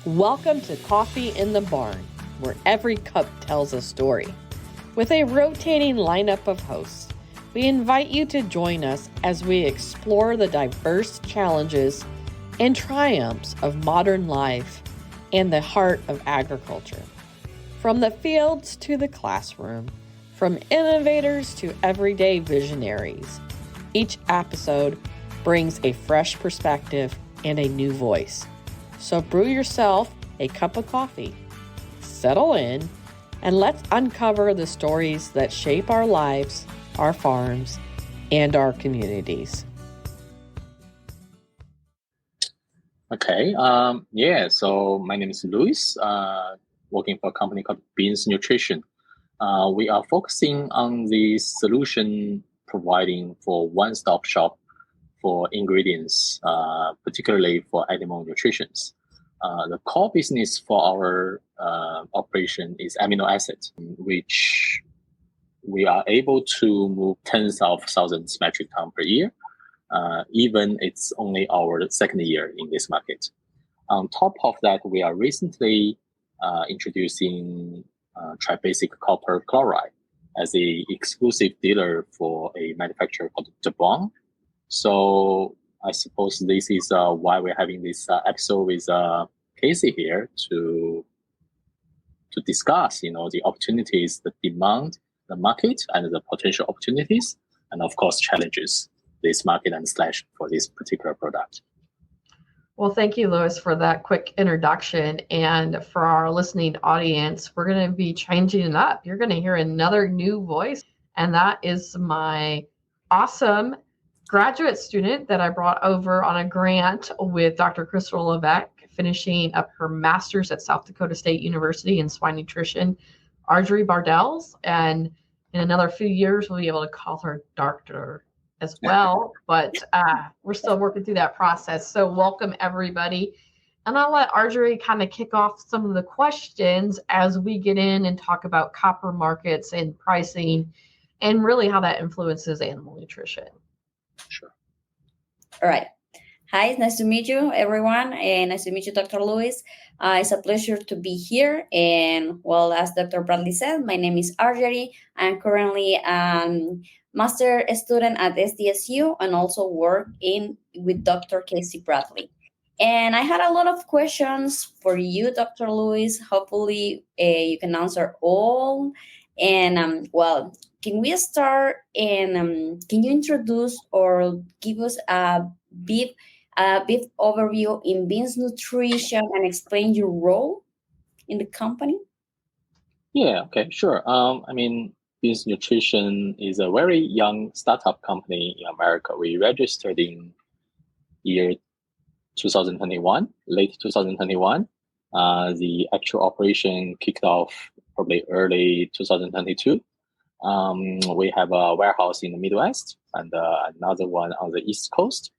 Welcome to Coffee in the Barn, where every cup tells a story. With a rotating lineup of hosts, we invite you to join us as we explore the diverse challenges and triumphs of modern life and the heart of agriculture. From the fields to the classroom, from innovators to everyday visionaries, each episode brings a fresh perspective and a new voice. So brew yourself a cup of coffee, settle in, and let's uncover the stories that shape our lives, our farms, and our communities. Okay. So my name is Luis, working for a company called Beans Nutrition. We are focusing on the solution providing for one-stop shop for ingredients, particularly for animal nutrition. The core business for our operation is amino acids, which we are able to move tens of thousands metric tons per year, even it's only our second year in this market. On top of that, we are recently introducing tribasic copper chloride as the exclusive dealer for a manufacturer called Jabon. So I suppose this is why we're having this episode with Casey here to discuss, the opportunities, the demand, the market, and the potential opportunities, and of course challenges this market and slash for this particular product. Well, thank you, Louis, for that quick introduction. And for our listening audience, we're going to be changing it up. You're going to hear another new voice, and that is my awesome graduate student that I brought over on a grant with Dr. Crystal Levesque, finishing up her master's at South Dakota State University in swine nutrition, Aryeri Bardales. And in another few years, we'll be able to call her Doctor as well, but we're still working through that process. So welcome, everybody. And I'll let Aryeri kind of kick off some of the questions as we get in and talk about copper markets and pricing and really how that influences animal nutrition. Sure. All right. Hi, it's nice to meet you, everyone, and nice to meet you, Dr. Lewis. It's a pleasure to be here. And well, as Dr. Bradley said, my name is Aryeri. I'm currently master student at SDSU and also work with Dr. Casey Bradley. And I had a lot of questions for you, Dr. Lewis. Hopefully, you can answer all. And can we start? And can you introduce or give us a brief overview in Beans Nutrition and explain your role in the company? Yeah. Okay. Sure. Beans Nutrition is a very young startup company in America. We registered in year 2021, late 2021. The actual operation kicked off probably early 2022. We have a warehouse in the Midwest and another one on the East Coast.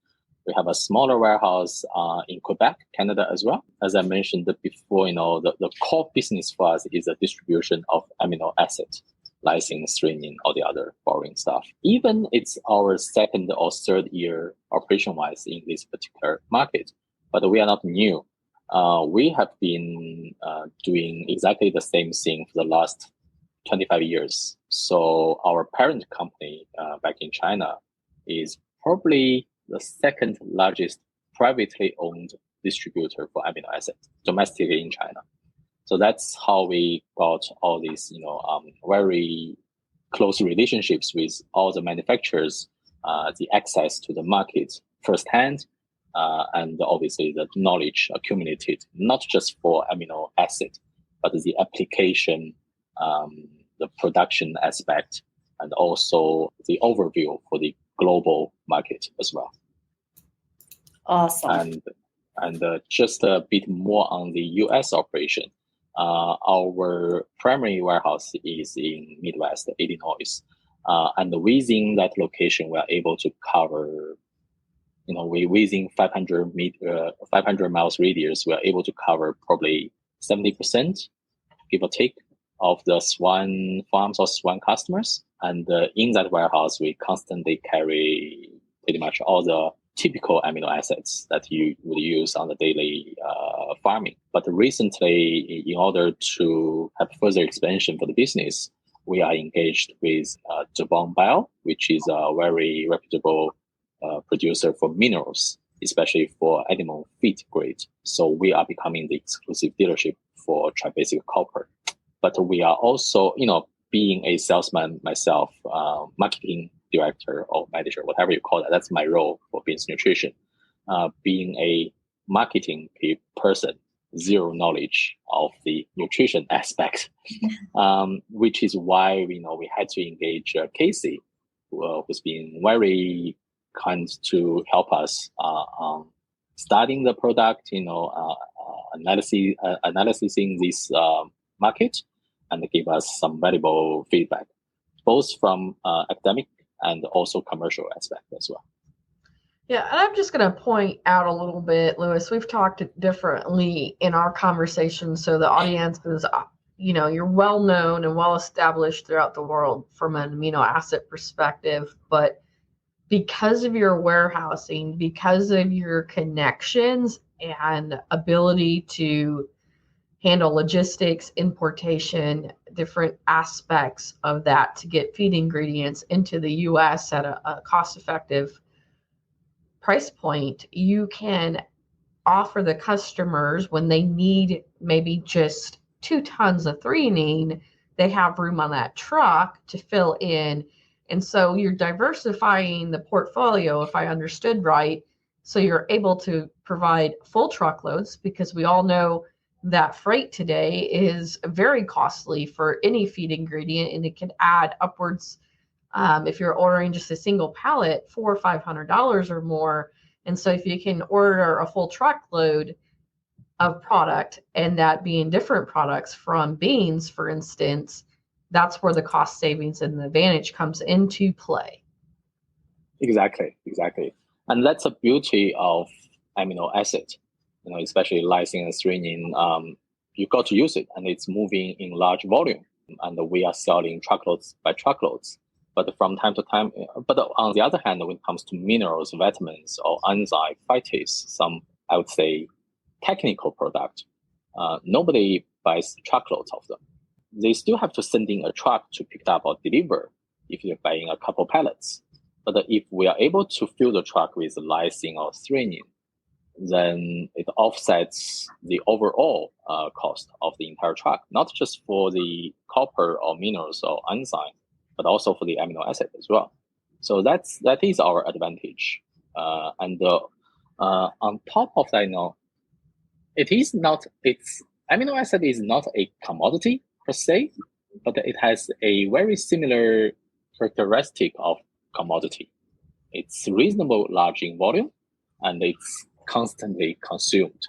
We have a smaller warehouse in Quebec, Canada as well. As I mentioned before, the core business for us is the distribution of amino acids, lysine, threonine, all the other boring stuff. Even it's our second or third year operation-wise in this particular market, but we are not new. We have been doing exactly the same thing for the last 25 years. So our parent company back in China is probably the second largest privately owned distributor for amino acids domestically in China. So that's how we got all these, very close relationships with all the manufacturers, the access to the market firsthand, and obviously the knowledge accumulated, not just for amino acid, but the application, the production aspect, and also the overview for the global market as well. Awesome. And just a bit more on the US operation. Our primary warehouse is in Midwest, Illinois. And within that location, we are able to cover, within 500 miles radius, we are able to cover probably 70%, give or take, of the swine farms or swine customers. And in that warehouse, we constantly carry pretty much all the typical amino acids that you would use on the daily farming. But recently, in order to have further expansion for the business, we are engaged with Bio, which is a very reputable producer for minerals, especially for animal feed grade. So we are becoming the exclusive dealership for Tribasic Copper. But we are also, being a salesman myself, marketing director or manager, whatever you call that. That's my role for Beans Nutrition. Being a marketing person, zero knowledge of the nutrition aspect, which is why we had to engage Casey, who's been very kind to help us studying the product, analyzing this market, and give us some valuable feedback, both from academic and also commercial aspect as well. Yeah, and I'm just going to point out a little bit, Louis, we've talked differently in our conversation, so the audience is, you're well known and well established throughout the world from an amino acid perspective, but because of your warehousing, because of your connections and ability to handle logistics, importation, different aspects of that to get feed ingredients into the U.S. at a cost-effective price point, you can offer the customers when they need maybe just 2 tons of threonine, they have room on that truck to fill in. And so you're diversifying the portfolio, if I understood right. So you're able to provide full truckloads, because we all know that freight today is very costly for any feed ingredient, and it can add upwards, if you're ordering just a single pallet, $400 or $500 or more. And so if you can order a full truckload of product, and that being different products from beans, for instance, that's where the cost savings and the advantage comes into play. Exactly. And that's the beauty of amino acid, especially lysine and threonine. You got to use it, and it's moving in large volume, and we are selling truckloads by truckloads. But from time to time, but on the other hand, when it comes to minerals, vitamins, or enzyme, phytates, some, I would say, technical product, nobody buys truckloads of them. They still have to send in a truck to pick it up or deliver if you're buying a couple pallets. But if we are able to fill the truck with lysine or threonine, then it offsets the overall cost of the entire truck, not just for the copper or minerals or enzyme, but also for the amino acid as well. So that is our advantage. And on top of that, amino acid is not a commodity per se, but it has a very similar characteristic of commodity. It's reasonable large in volume, and it's constantly consumed.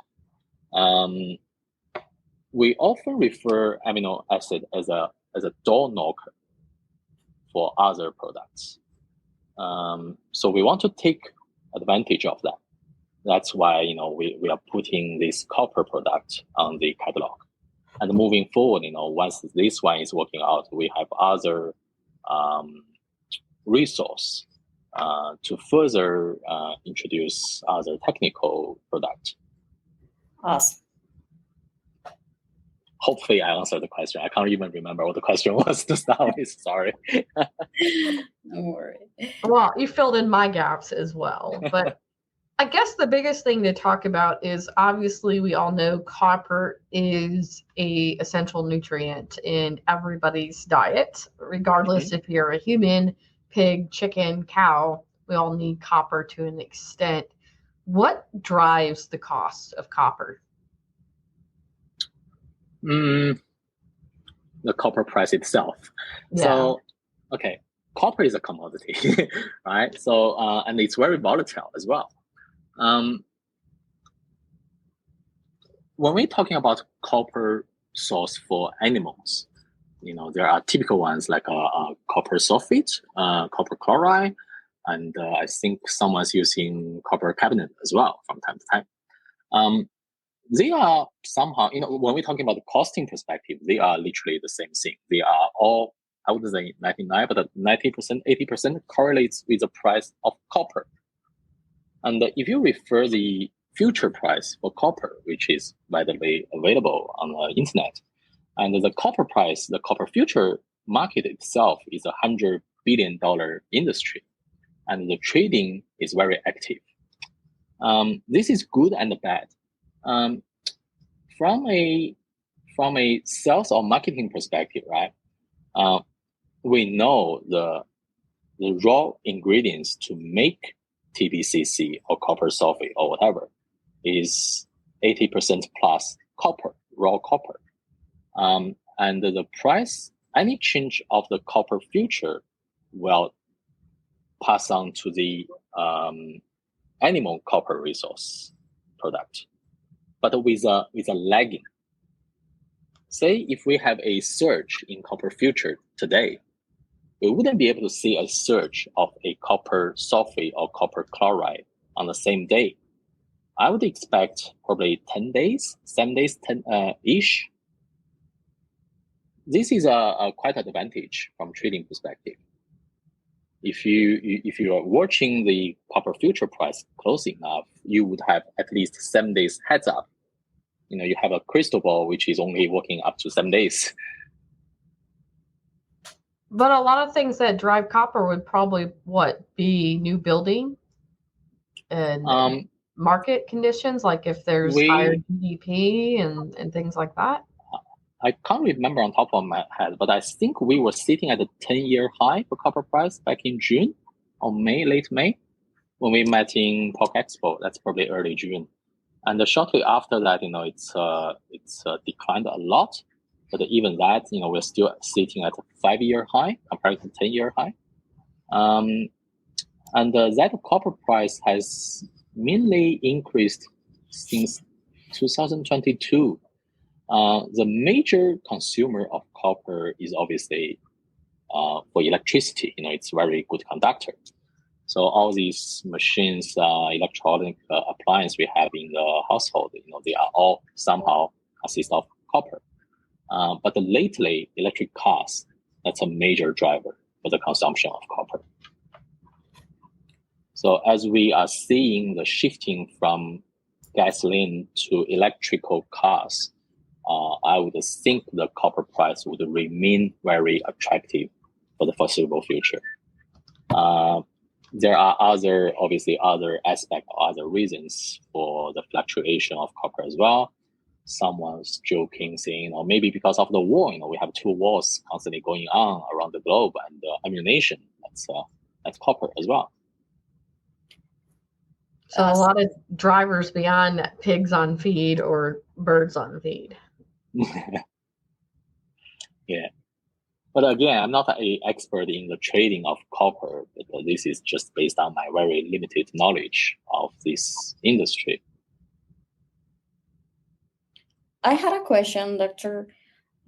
We often refer amino acid as a door knocker for other products. So we want to take advantage of that. That's why we are putting this copper product on the catalog. And moving forward, once this one is working out, we have other resource to further introduce other technical product. Awesome. Hopefully I answered the question. I can't even remember what the question was to start with. Sorry. No worries. Well, you filled in my gaps as well. But I guess the biggest thing to talk about is, obviously we all know copper is a essential nutrient in everybody's diet, regardless if you're a human, pig, chicken, cow. We all need copper to an extent. What drives the cost of copper? The copper price itself. Yeah. So, okay, copper is a commodity, right? So, and it's very volatile as well. When we're talking about copper source for animals, there are typical ones like copper sulfate, copper chloride, and I think someone's using copper carbonate as well from time to time. They are somehow, when we're talking about the costing perspective, they are literally the same thing. They are all, I would say 99, but 90%, 80% correlates with the price of copper. And if you refer the future price for copper, which is widely available on the internet, and the copper price, the copper future market itself is $100 billion industry, and the trading is very active. This is good and bad. From a sales or marketing perspective, right? We know the raw ingredients to make TBCC or copper sulfate or whatever is 80% plus copper, raw copper. And the price, any change of the copper future will pass on to the animal copper resource product, but with a lagging. Say if we have a surge in copper future today, we wouldn't be able to see a surge of a copper sulfate or copper chloride on the same day. I would expect probably 10 days, 7 days, 10-ish. This is a quite an advantage from trading perspective. If you are watching the copper future price close enough, you would have at least 7 days heads up. You have a crystal ball which is only working up to 7 days. But a lot of things that drive copper would probably be new building and market conditions, like if there's higher GDP and things like that. I can't remember on top of my head, but I think we were sitting at a 10-year high for copper price back in June or May, late May, when we met in Pork Expo. That's probably early June. And shortly after that, it's declined a lot. But even that, we're still sitting at a 5-year high compared to 10-year high. And that copper price has mainly increased since 2022. The major consumer of copper is obviously for electricity. It's a very good conductor. So all these machines, electronic appliances we have in the household, they are all somehow consist of copper. But lately, electric cars, that's a major driver for the consumption of copper. So as we are seeing the shifting from gasoline to electrical cars, I would think the copper price would remain very attractive for the foreseeable future. There are other aspects or other reasons for the fluctuation of copper as well. Someone's joking, saying, maybe because of the war, we have 2 wars constantly going on around the globe, and ammunition, that's copper as well. So a lot of drivers beyond pigs on feed or birds on feed. Yeah. But again, I'm not an expert in the trading of copper, but this is just based on my very limited knowledge of this industry. I had a question, Doctor.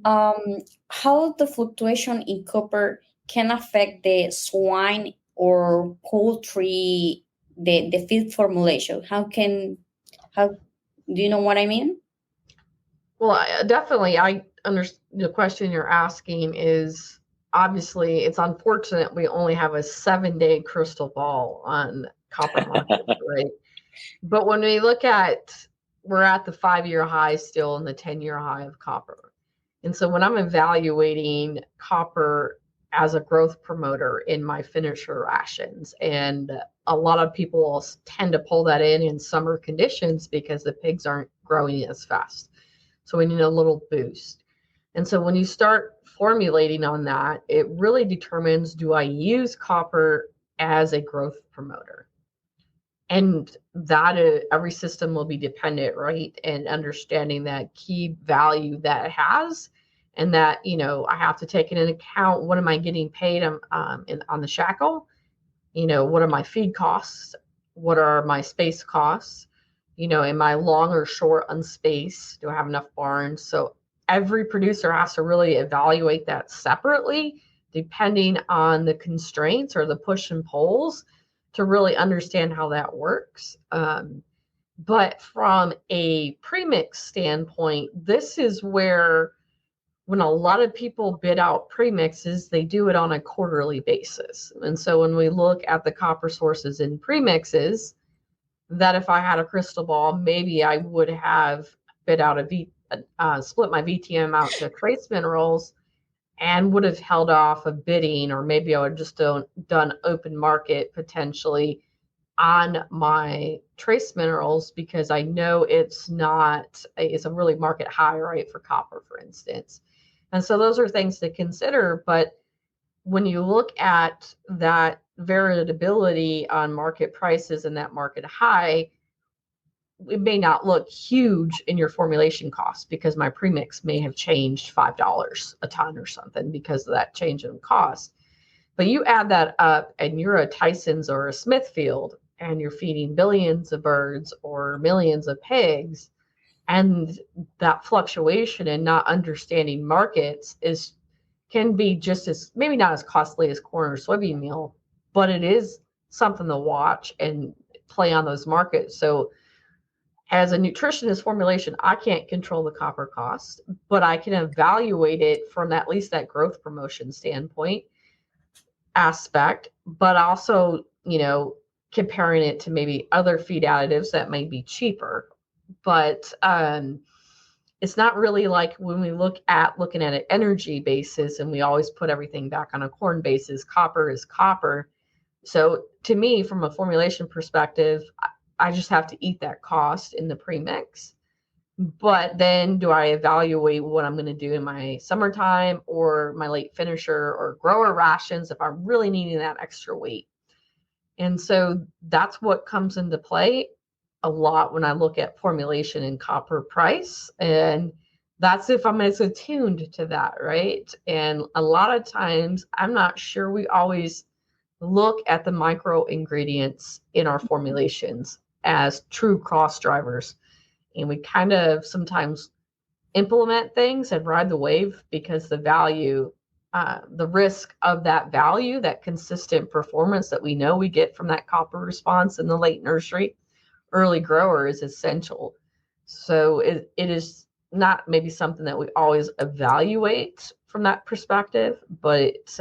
How the fluctuation in copper can affect the swine or poultry, the feed formulation? How do you know what I mean? Well, definitely. I understand the question you're asking is, obviously, it's unfortunate we only have a 7-day crystal ball on copper markets, right? But when we look at, we're at the 5-year high still and the 10-year high of copper. And so when I'm evaluating copper as a growth promoter in my finisher rations, and a lot of people tend to pull that in summer conditions because the pigs aren't growing as fast. So we need a little boost. And so when you start formulating on that, it really determines, do I use copper as a growth promoter? And that every system will be dependent, right? And understanding that key value that it has, and that, I have to take it into account. What am I getting paid on the shackle? What are my feed costs? What are my space costs? Am I long or short on space? Do I have enough barns? So every producer has to really evaluate that separately, depending on the constraints or the push and pulls, to really understand how that works. But from a premix standpoint, this is where, when a lot of people bid out premixes, they do it on a quarterly basis. And so when we look at the copper sources in premixes, that if I had a crystal ball, maybe I would have split my VTM out to trace minerals and would have held off of bidding, or maybe I would have just done open market potentially on my trace minerals, because I know it's a really market high, right, for copper, for instance. And so those are things to consider. But when you look at that variability on market prices and that market high, it may not look huge in your formulation costs because my premix may have changed $5 a ton or something because of that change in cost. But you add that up and you're a Tyson's or a Smithfield and you're feeding billions of birds or millions of pigs, and that fluctuation and not understanding markets can be just as, maybe not as costly as corn or soybean meal, but it is something to watch and play on those markets. So as a nutritionist formulation, I can't control the copper cost, but I can evaluate it from at least that growth promotion standpoint aspect, but also, comparing it to maybe other feed additives that may be cheaper. But it's not really like when we looking at an energy basis and we always put everything back on a corn basis, copper is copper. So to me, from a formulation perspective, I just have to eat that cost in the premix. But then do I evaluate what I'm going to do in my summertime or my late finisher or grower rations if I'm really needing that extra weight? And so that's what comes into play a lot when I look at formulation and copper price. And that's if I'm as attuned to that, right? And a lot of times I'm not sure we always look at the micro ingredients in our formulations as true cost drivers. And we kind of sometimes implement things and ride the wave because the value, the risk of that value, that consistent performance that we know we get from that copper response in the late nursery, early grower is essential. So it is not maybe something that we always evaluate from that perspective, but it's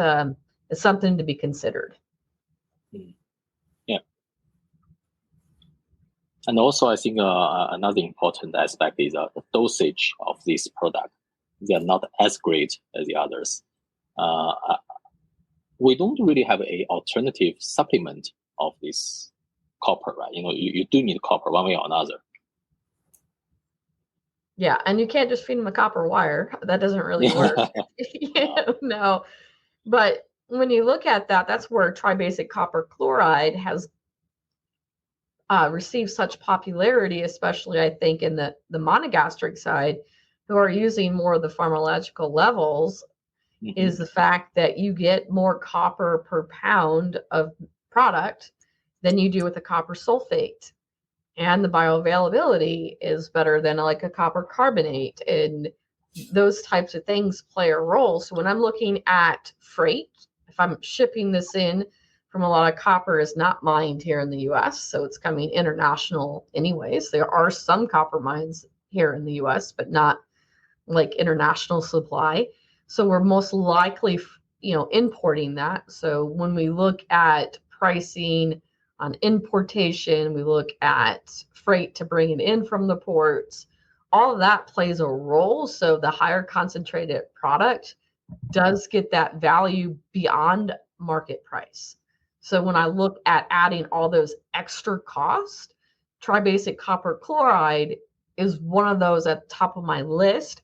something to be considered. Yeah. And also, I think another important aspect is the dosage of this product. They are not as great as the others. We don't really have a alternative supplement of this copper, right? You do need copper one way or another. Yeah, and you can't just feed them a copper wire. That doesn't really work. No. But when you look at that, that's where tribasic copper chloride has received such popularity, especially I think in the monogastric side, who are using more of the pharmacological levels, is the fact that you get more copper per pound of product than you do with a copper sulfate. And the bioavailability is better than like a copper carbonate. And those types of things play a role. So when I'm looking at freight, if I'm shipping this in from a lot of copper is not mined here in the US, so it's coming international anyways. There are some copper mines here in the US, but not like international supply. So we're most likely, importing that. So when we look at pricing on importation, we look at freight to bring it in from the ports, all of that plays a role. So the higher concentrated product does get that value beyond market price. So when I look at adding all those extra costs, tribasic copper chloride is one of those at the top of my list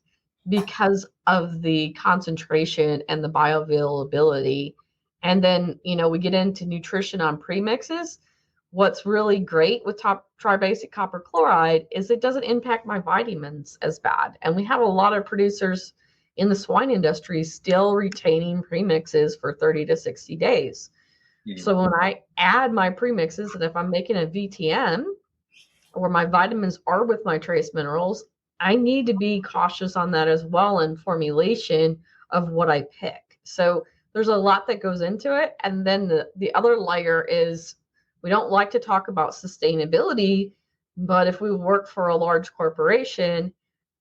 because of the concentration and the bioavailability. And then, we get into nutrition on premixes. What's really great with tribasic copper chloride is it doesn't impact my vitamins as bad. And we have a lot of producers in the swine industry still retaining premixes for 30 to 60 days. So when I add my premixes, and if I'm making a VTM where my vitamins are with my trace minerals, I need to be cautious on that as well in formulation of what I pick. So there's a lot that goes into it. And then the other layer is, we don't like to talk about sustainability, but if we work for a large corporation,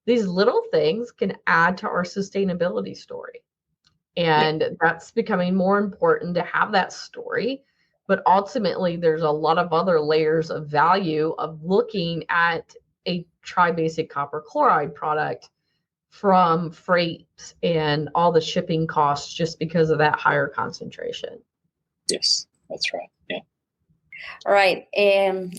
these little things can add to our sustainability story. And that's becoming more important to have that story. But ultimately, there's a lot of other layers of value of looking at a tribasic copper chloride product, from freight and all the shipping costs, just because of that higher concentration. Yes, that's right. Yeah. All right.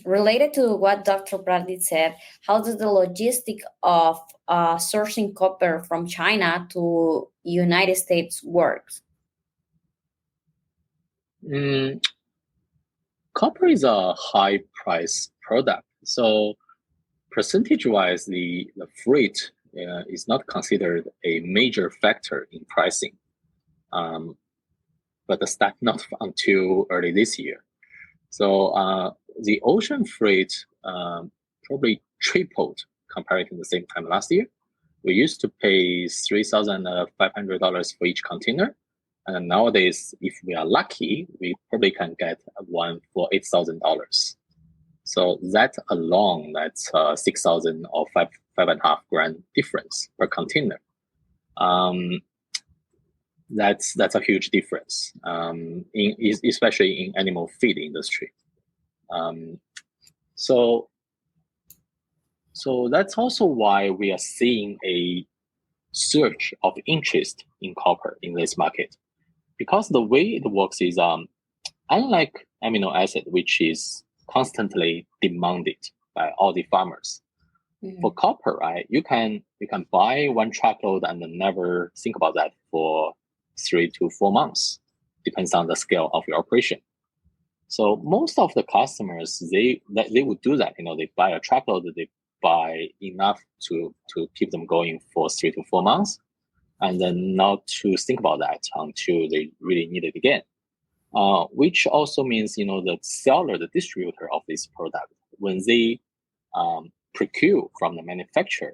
Related to what Dr. Bradley said, how does the logistic of sourcing copper from China to United States work? Copper is a high price product, so percentage-wise, the freight is not considered a major factor in pricing. But that's not until early this year. So the ocean freight probably tripled compared to the same time last year. We used to pay $3,500 for each container. And nowadays, if we are lucky, we probably can get one for $8,000. So that alone, that's 6,000 or 5.5 grand difference per container. That's a huge difference, especially in animal feed industry. So that's also why we are seeing a surge of interest in copper in this market, because the way it works is unlike amino acid, which is constantly demanded by all the farmers. Mm-hmm. For copper, right, you can buy one truckload and then never think about that for 3 to 4 months, depends on the scale of your operation. So most of the customers, they would do that. They buy a truckload, they buy enough to keep them going for 3 to 4 months, and then not to think about that until they really need it again. Which also means, the seller, the distributor of this product, when they procure from the manufacturer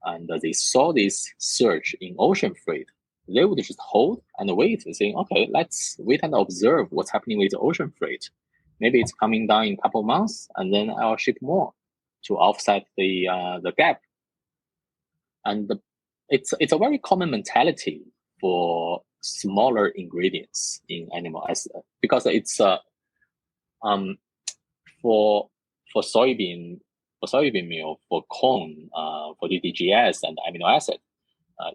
and they saw this surge in ocean freight, they would just hold and wait and saying, okay, let's wait and observe what's happening with the ocean freight. Maybe it's coming down in a couple of months, and then I'll ship more to offset the gap. And it's a very common mentality for smaller ingredients in animal acid, because it's for soybean meal, for corn, for DDGS and amino acid.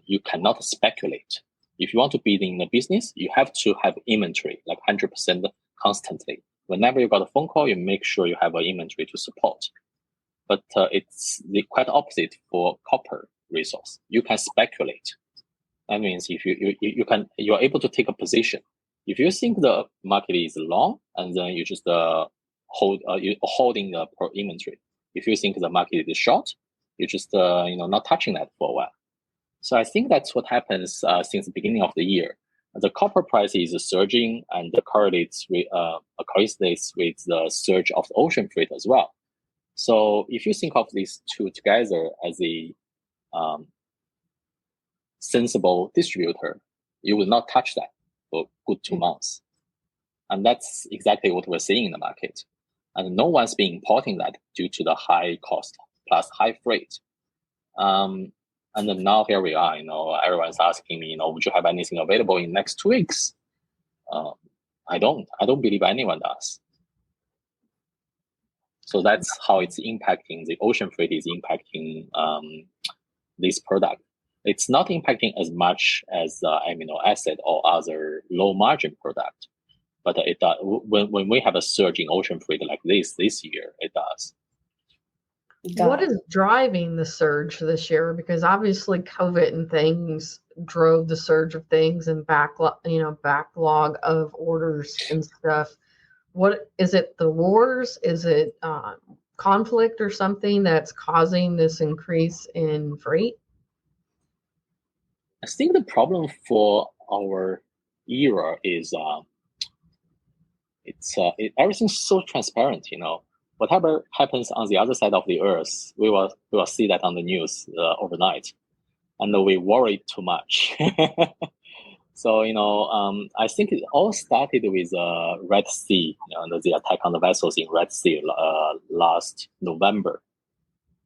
You cannot speculate. If you want to be in the business, you have to have inventory, like 100% constantly. Whenever you got a phone call, you make sure you have an inventory to support. But it's the quite opposite for copper resource. You can speculate. That means if you are able to take a position. If you think the market is long, and then you just holding the inventory. If you think the market is short, you just not touching that for a while. So I think that's what happens since the beginning of the year. The copper price is surging, and correlates with the surge of the ocean freight as well. So if you think of these two together as a sensible distributor, you will not touch that for a good 2 months. And that's exactly what we're seeing in the market. And no one's been importing that due to the high cost plus high freight. And then now here we are, everyone's asking me, would you have anything available in the next 2 weeks? I don't believe anyone does. So that's how it's impacting, the ocean freight is impacting this product. It's not impacting as much as amino acid or other low margin product, but it does. When we have a surge in ocean freight like this year, it does. What is driving the surge this year? Because obviously COVID and things drove the surge of things and backlog of orders and stuff. What is it? The wars? Is it conflict or something that's causing this increase in freight? I think the problem for our era is everything's so transparent. Whatever happens on the other side of the earth, we will see that on the news overnight, and we worry too much. So I think it all started with Red Sea, the attack on the vessels in Red Sea last November,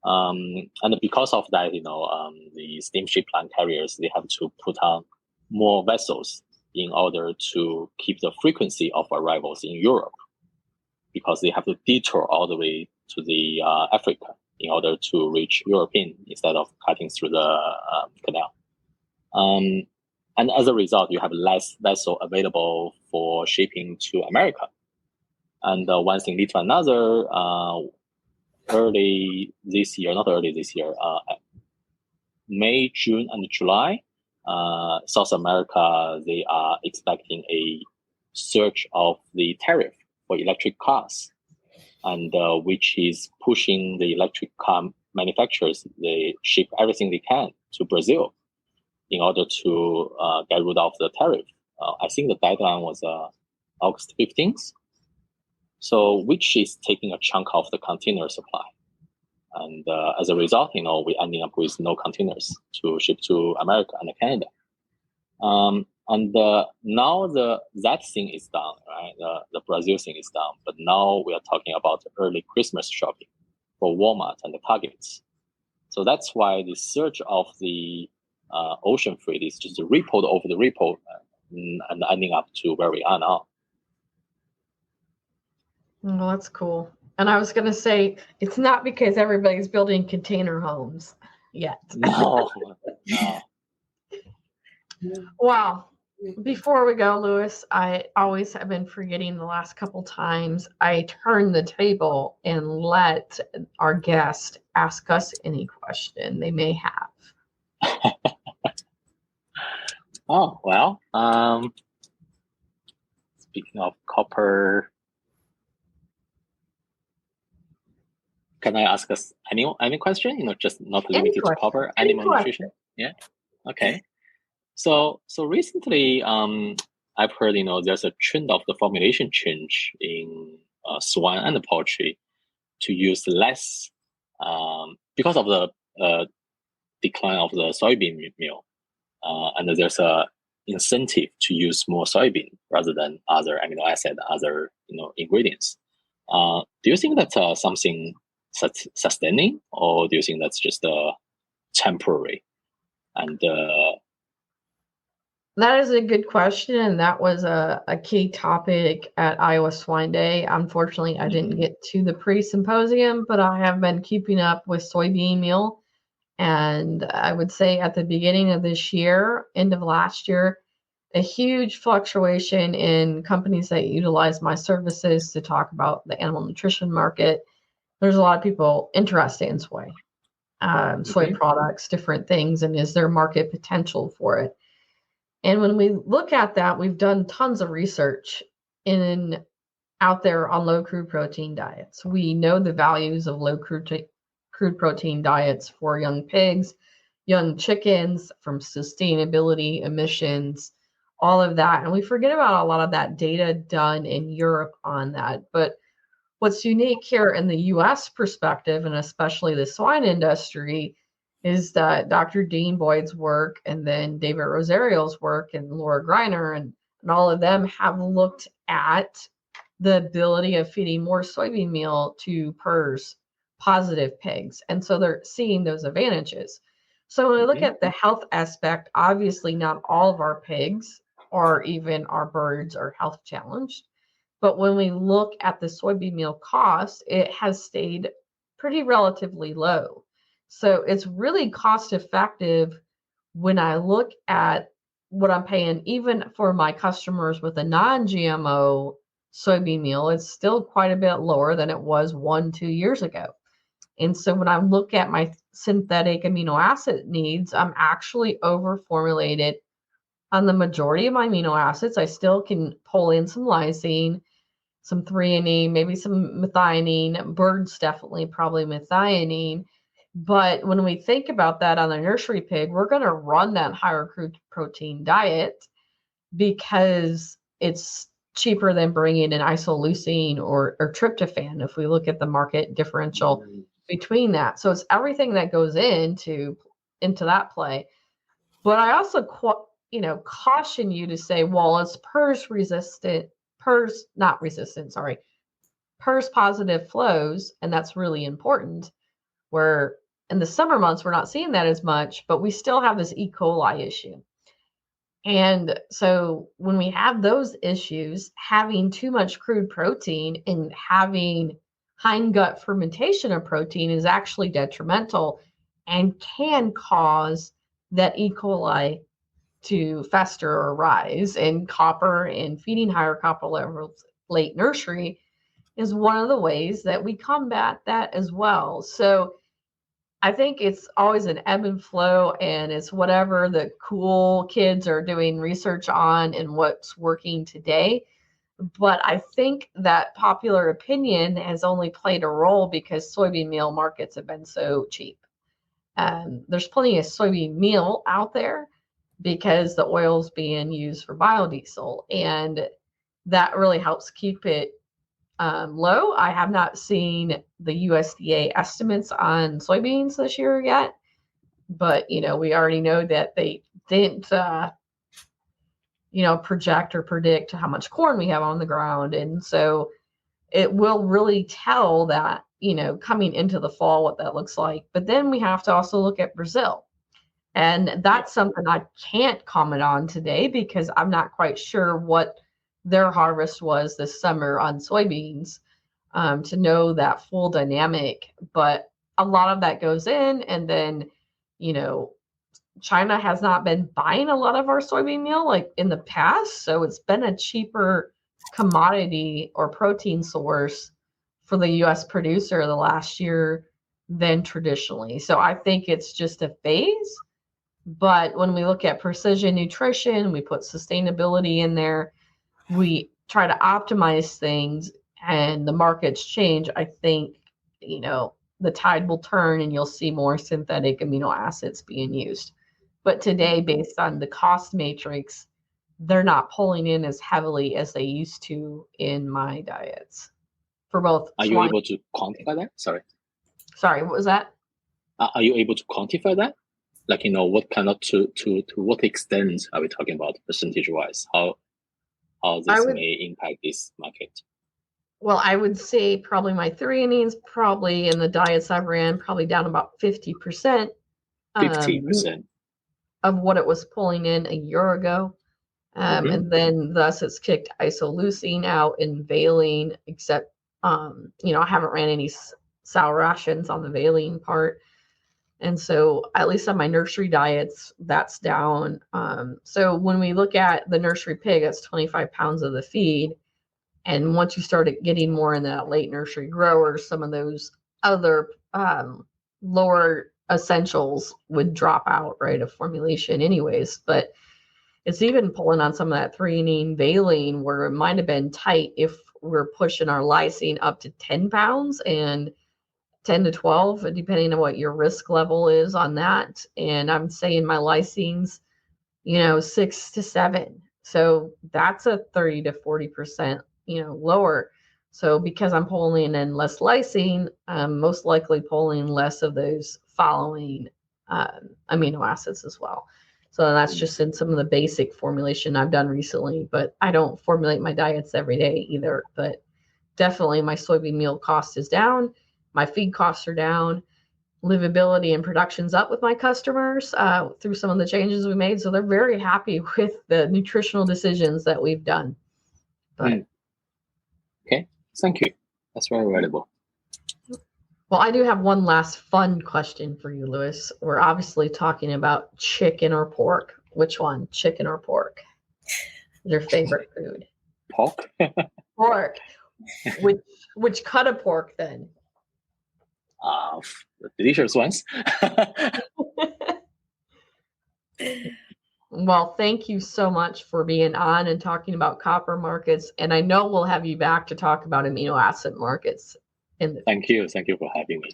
and because of that, the steamship line carriers, they have to put on more vessels in order to keep the frequency of arrivals in Europe, because they have to detour all the way to the Africa in order to reach European instead of cutting through the canal. And as a result, you have less vessel available for shipping to America. And one thing leads to another. May, June, and July, South America, they are expecting a surge of the tariff for electric cars, and which is pushing the electric car manufacturers. They ship everything they can to Brazil in order to get rid of the tariff. I think the deadline was August 15th. So, which is taking a chunk of the container supply. And as a result, we're ending up with no containers to ship to America and Canada. And now that thing is done, right? The Brazil thing is done. But now we are talking about early Christmas shopping for Walmart and the Targets. So that's why the surge of the ocean freight is just rippled over the ripple and ending up to where we are now. Well, that's cool. And I was going to say, it's not because everybody's building container homes yet. No. Wow. Before we go, Louis, I always have been forgetting the last couple times. I turn the table and let our guest ask us any question they may have. Oh, well, speaking of copper, can I ask us any question? Just not limited to copper, animal nutrition. Yeah. Okay. So recently, I've heard there's a trend of the formulation change in swine and poultry to use less because of the decline of the soybean meal, and there's a incentive to use more soybean rather than other amino acid, other ingredients. Do you think that's something sustaining, or do you think that's just temporary? And that is a good question, and that was a key topic at Iowa Swine Day. Unfortunately, I didn't get to the pre-symposium, but I have been keeping up with soybean meal. And I would say at the beginning of this year, end of last year, a huge fluctuation in companies that utilize my services to talk about the animal nutrition market. There's a lot of people interested in soy products, different things, and is there market potential for it? And when we look at that, we've done tons of research out there on low crude protein diets. We know the values of low crude protein diets for young pigs, young chickens, from sustainability, emissions, all of that. And we forget about a lot of that data done in Europe on that. But what's unique here in the U.S. perspective, and especially the swine industry, is that Dr. Dean Boyd's work and then David Rosario's work and Laura Greiner and all of them have looked at the ability of feeding more soybean meal to PRRS positive pigs. And so they're seeing those advantages. So when we look at the health aspect, obviously not all of our pigs or even our birds are health challenged. But when we look at the soybean meal cost, it has stayed pretty relatively low. So it's really cost effective when I look at what I'm paying, even for my customers with a non-GMO soybean meal, it's still quite a bit lower than it was 1-2 years ago. And so when I look at my synthetic amino acid needs, I'm actually over formulated on the majority of my amino acids. I still can pull in some lysine, some threonine, maybe some methionine. Birds definitely probably methionine. But when we think about that on the nursery pig, we're going to run that higher crude protein diet because it's cheaper than bringing in isoleucine or tryptophan if we look at the market differential between that. So it's everything that goes into that play. But I also caution you to say, well, it's PRRS positive flows, and that's really important, where in the summer months we're not seeing that as much, but we still have this E. coli issue. And so when we have those issues, having too much crude protein and having hindgut fermentation of protein is actually detrimental and can cause that E. coli to fester or rise. And copper and feeding higher copper levels late nursery is one of the ways that we combat that as well. So I think it's always an ebb and flow, and it's whatever the cool kids are doing research on and what's working today. But I think that popular opinion has only played a role because soybean meal markets have been so cheap. There's plenty of soybean meal out there because the oil's being used for biodiesel, and that really helps keep it low. I have not seen the USDA estimates on soybeans this year yet, but we already know that they didn't project or predict how much corn we have on the ground, and so it will really tell that coming into the fall what that looks like. But then we have to also look at Brazil, and that's something I can't comment on today because I'm not quite sure what their harvest was this summer on soybeans to know that full dynamic. But a lot of that goes in, and then China has not been buying a lot of our soybean meal like in the past, so it's been a cheaper commodity or protein source for the US producer the last year than traditionally. So I think it's just a phase. But when we look at precision nutrition, we put sustainability in there, we try to optimize things, and the markets change. I think, the tide will turn and you'll see more synthetic amino acids being used. But today, based on the cost matrix, they're not pulling in as heavily as they used to in my diets for both. Are you able to quantify that? Sorry, what was that? Are you able to quantify that? Like, what kind of, to what extent are we talking about percentage wise? How this may impact this market? Well, I would say probably my threonines, probably in the diets I've ran, probably down about 50%. 50% of what it was pulling in a year ago. And then thus it's kicked isoleucine out and valine, except, I haven't ran any sow rations on the valine part. And so at least on my nursery diets, that's down. So when we look at the nursery pig, that's 25 pounds of the feed. And once you started getting more in that late nursery grower, some of those other lower essentials would drop out, right, of formulation anyways. But it's even pulling on some of that threonine valine where it might have been tight if we're pushing our lysine up to 10 pounds and 10 to 12, depending on what your risk level is on that. And I'm saying my lysines, 6 to 7. So that's a 30 to 40%, lower. So because I'm pulling in less lysine, I'm most likely pulling less of those following amino acids as well. So that's just in some of the basic formulation I've done recently, but I don't formulate my diets every day either. But definitely my soybean meal cost is down. My feed costs are down. Livability and production's up with my customers through some of the changes we made. So they're very happy with the nutritional decisions that we've done. But okay, thank you. That's very valuable. Well, I do have one last fun question for you, Louis. We're obviously talking about chicken or pork. Which one, chicken or pork? Your favorite food? Pork. Pork. Which cut of pork then? The delicious ones. Well, thank you so much for being on and talking about copper markets. And I know we'll have you back to talk about amino acid markets in the Thank you for having me.